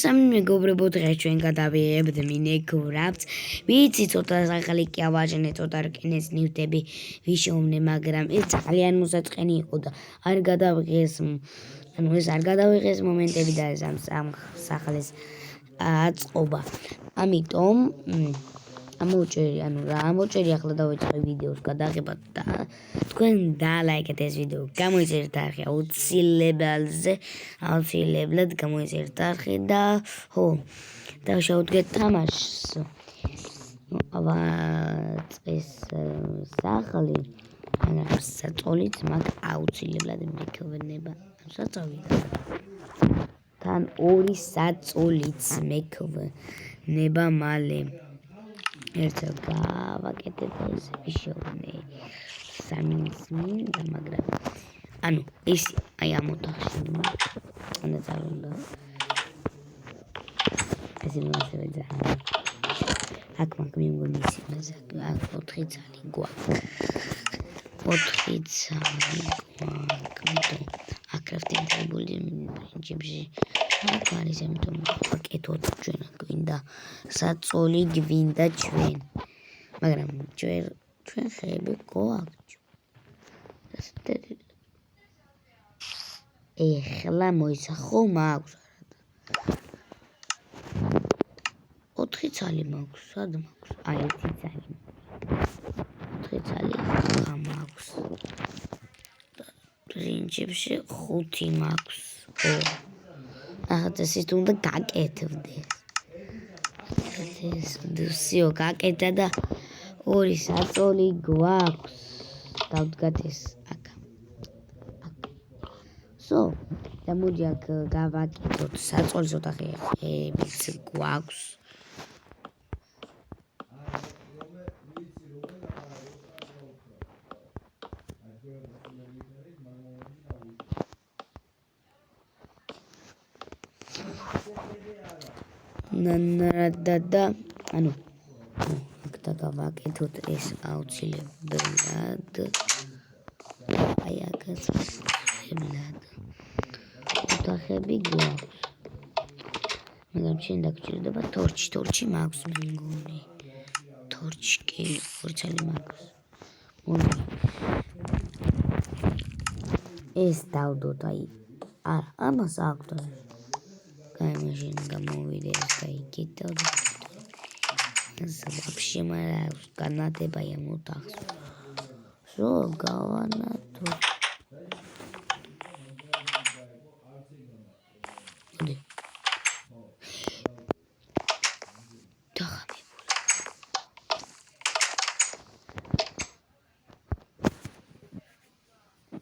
სამი მეგობრებო, დღეს ჩვენ გადავიღებთ მინეკრაფტს. ვიცი ცოტა ახალი კი ავაჟნე, ცოტა რკინეს ნივთები ვიშოვნე, მაგრამ ეს ძალიან მოსაწყენი იყო და არ გადავიღეს, ეს არ გადავიღეს მომენტები და ეს ამ სახლის აწყობა. ამიტომ ამოჭერი ახლა დავიწყე ვიდეოს გადაღებად და თქვენ დალაიქეთ ეს ვიდეო, გამოიწერეთ არხი აუცილებლად გამოიწერეთ არხი და და შევუდგეთ თამაშს. წეს სახლი საწოლით მაგ აუცილებლად მექოვნება საწოლით თან ორი საწოლით მექოვნება მალე ერთად გავაკეთებ და ეს ვიშოვნე სამინის მინდა, მაგრამ ეს აი ამ ოთახში უნდა ეს είναι ასევე ძალიან აქ მაგ მიმგონი ის აქ 4 ძალი გვაქვს აკრაფტებული პრინციპში აქ არის ამიტომ ვაკეთოთ ჩვენ გვინდა საწოლი გვინდა ჩვენ მაგრამ ჩვენ ხეები გვაქვს ეხლა მოისახო მაქვს 4 ძალი მაქვს სად მაქვს აი 1 ძალი 4 ძალი მაქვს პრინციპში 5 მაქვს ახლა ეს უნდა გაკეთდეს ეს დუსიო გაკეთა და ორი საწოლი გვაქვს დავდგათ ეს აქ და მოდი აქ გავაკეთოთ საწოლის ოთახებიც გვაქვს და აქ დავაკეთოთ ეს აუცილებლად აი აქაც ოთახები გვაქვს მაგრამ შენ დაგჭირდება თორჩი მაქვს მე მგონი თორჩი კი 2 ძალი მაქვს ეს დავდოთ აი არა ამას აქვს გამაშინ გამოვიდე ეს გაიგეთ ეს ვაფშე მაგრამ განათება ამ ოთახს გავანათო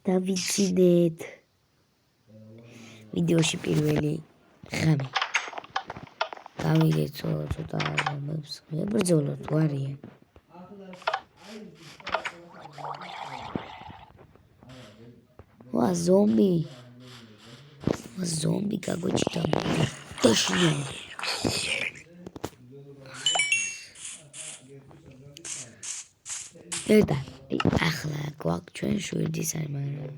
დავიცინეთ ვიდეოში პირველი ხამი გამიგეთ ცოტა მებრძოლოთ ვარია ზომბი გაგოჭდა დაშნი და ახლა გვაქვს ჩვენ 7 ძალი მაგრამ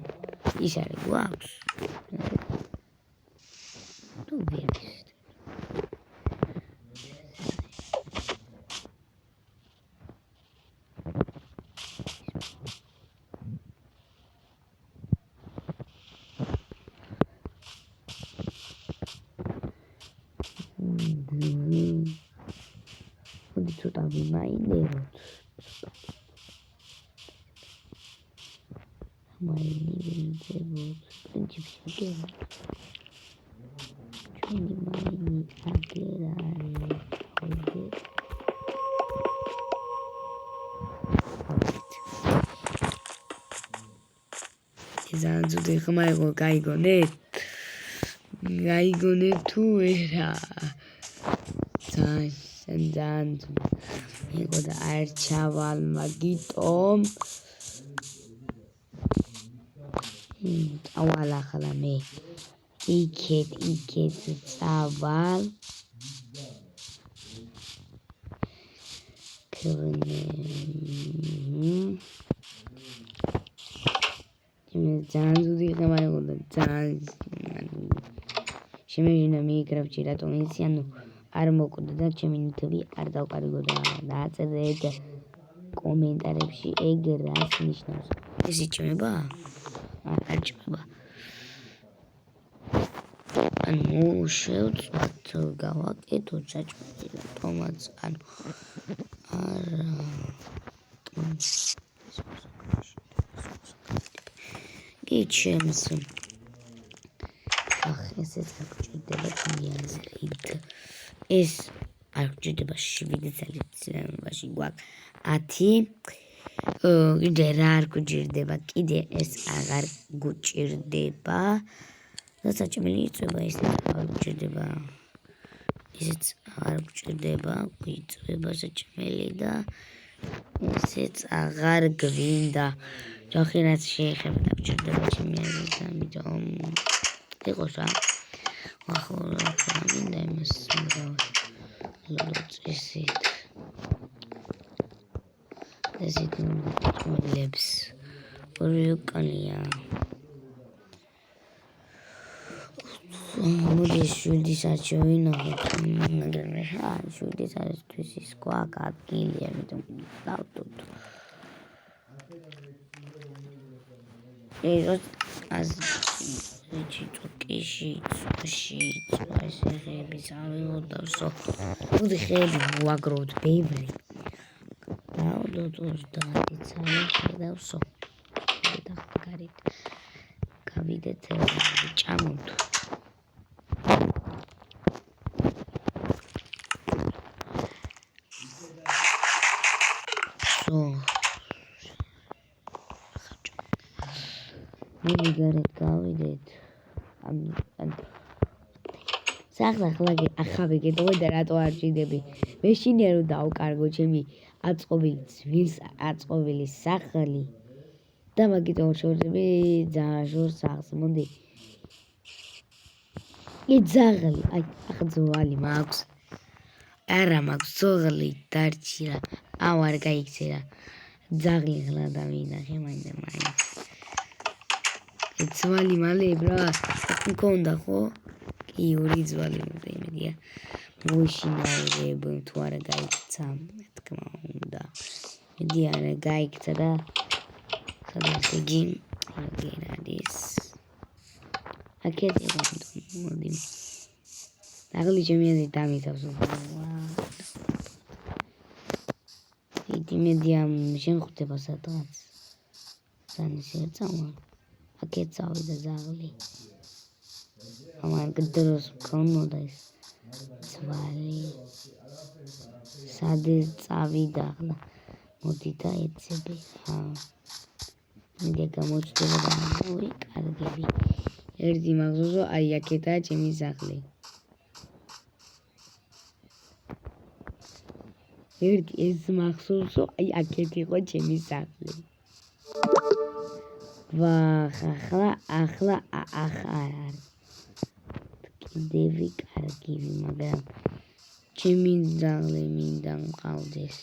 ის არის გვაქვს თუ ვერის მოდი ცოტა ვიმაინდეროთ პრინციპში ჩვენი მაინი აგერ არის ზანძუდი ხმა იყო გაიგონეთ თუ ერა ძალიან იყო და არ ჩავალ მაგიტომ წავალ ახლა მე იქეთ წავალ ძალიან ზუდი ხმა იყო და ძალიან შემეჟინა მიიგრაფჭი რატომ იცი ანუ არ მოკვდა და ჩემი ნივთები არ დავკარგო და დააწერეთ კომენტარებში ეგ რას ნიშნავს ეს იჭმება? არ ჭმება ანუ შევწვათ გავაკეთოთ საჭმელი რატომაც ანუ არა გიჩემს ესეც არ გჭირდება თუნდაც ეს არ გჭირდება 7 წელიწადში გვაქვს 10 კიდე რა არ გჭირდება კიდე ეს აღარ გჭირდება და საჭმელი იწვება ესეც არ გჭირდება ესეც არ გჭირდება გვიწვება საჭმელი და ესეც აღარ გვინდა ჯოხი რაც შეეხება და გჭირდება ჩემი აზრით ამიტომ იყოს რა ახლა მინდა იმას ესეთ ჭმელებს ორი უკანია მოდი 7-ის არ შევინახოთ მაგრამ რა 7-ის არისთვის ის გვაქვს ადგილი ამიტომ დავდოთ ეს ჩიტოკიში ეს ხეები წავიღოთ მოდი ხეები ვაგროვოთ ბევრი დავდოთ 30 წამი შედავსო და გარეთ გავიდეთ ჭამოთ მოდი გარეთ გავიდეთ სახლა ახავე გეტყვი და რატო არ ჭიდები მე შინია რომ დავკარგო ჩემი აწყობილი სახლი და მაგიტომ შორები ძაღლ სახლს მოდი იძაღლი აი ახძვალი მაქვს არა მაქვს ზოღლი დარჩი რა აუ არ გაიქცე რა ძაღლი ღლა დავინახე მაინც ძვალი მალე ბრა მქონდა ხო კი ორი ძვალი მომდია მოიშინაურებ თუ არა გაიქცა მე თქმა უნდა მედი არა გაიქცა და სადაც იგი არის აკეთე მოდი დაღლი ჩემი აზრით დამიცავს მედი ამ შენ ხვდება სადღაც სანის ერწავა აკეთ წავიდა ძაღლი ამან გდროს მქონოდა ეს ძვალი სად წავიდა ახლა მოდი და ეცები მე გამოჩდება და მოი კარგები ერთი მაგზოზო აი აქეთაა ჩემი ძაღლი ერთი ეს მახსოვსო აი აქეთ იყო ჩემი ძაღლი ახლა არ კიდევ კარგივი მაგრამ ჩემი ძაღლი მინდა მყავდეს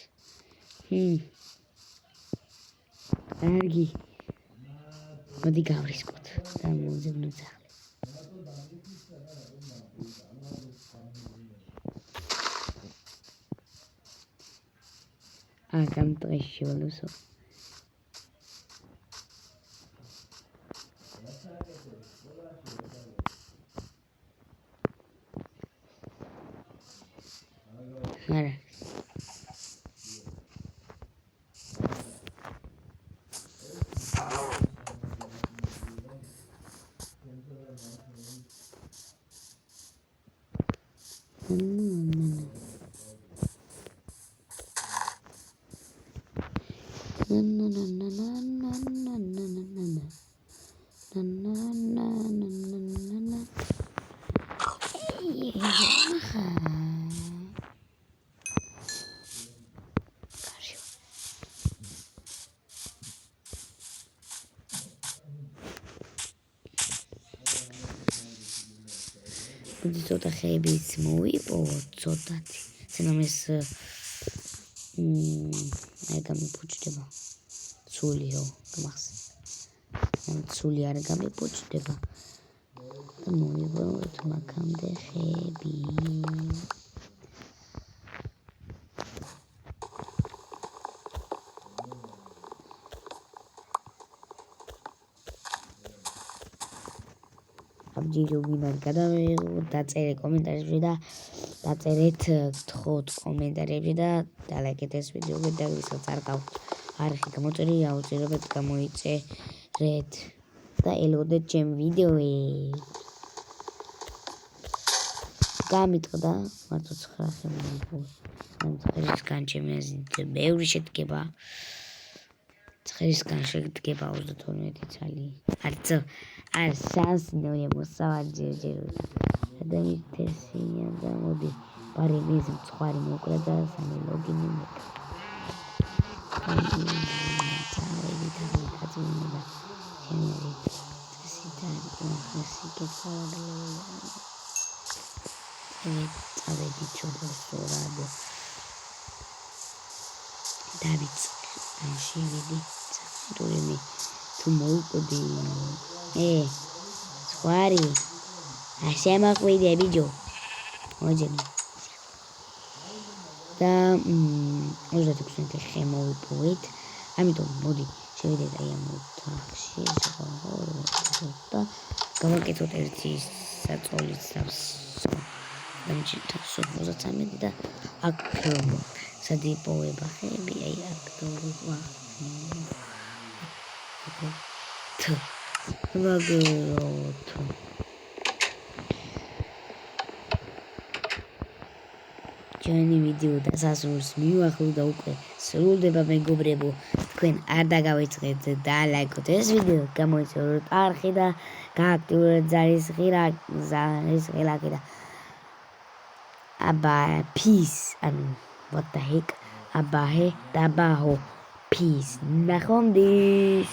კარგი მოდი გავრისკოთ და მოვძებნო ძაღლი გამტყეში შევალოსო არა ცოტა ხეებიც მოვიპოვოთ ცოტათი სანამ ეს არ გამიფუჭდება ცულიო გმახსენს სანამ ცული არ გამიფუჭდება და მოვიბრუნოთ მაგამდე ხეები. Abjiro ვინარ გადავიღოთ, დაწერე კომენტარებში და დაწერეთ გთხოვთ კომენტარებში და დალაიქეთ ეს ვიდეო და ვისაც არ გაქვთ არხი გამოწერილი აუცილებლად გამოიწერეთ და ელოდეთ ჩემ ვიდეოებს. გამიტყდა მარტო 9 ხელი მოგვა. ცხრისგან ჩემი აზრით ბევრი შედგება. ცხრისგან შედგება 32 ცალი. არ შანსი ნოია მოსავარჯერჯერო. ადამიანი თესია და მოდი პარი მის მწვარი მოკრა და სამი ლოგინი მოკრა. წავედი და გაწმინდა. შემოდი. წესიდან ხასი კეთაა. წავედი ჩოდოსორად. დავიწყე შევიდი წავიდები თუ მოვიკვდი სხვარი შემაყვიდე ბიჭო მოძენი და 26 ხე მოვიპოვეთ ამიტომ მოდი შევიდეთ აი ამ ოთახში და გავაკეთოთ ერთი საწოლის და 33 და აქ სადი პოვება ხეები აი აქ დორვა ვაგეროთ ჩვენი ვიდეო დასასრულს მივახლოვდა უკვე სრულდება მეგობრებო თქვენ არ დაგავიწყეთ და ლაიქოთ ეს ვიდეო გამოიწვიოთ არხი და გააქტიუროთ ზარის ღილაკი და აბა peace ანუ what the heck აბა ჰე და ბაჰო peace ნახონდის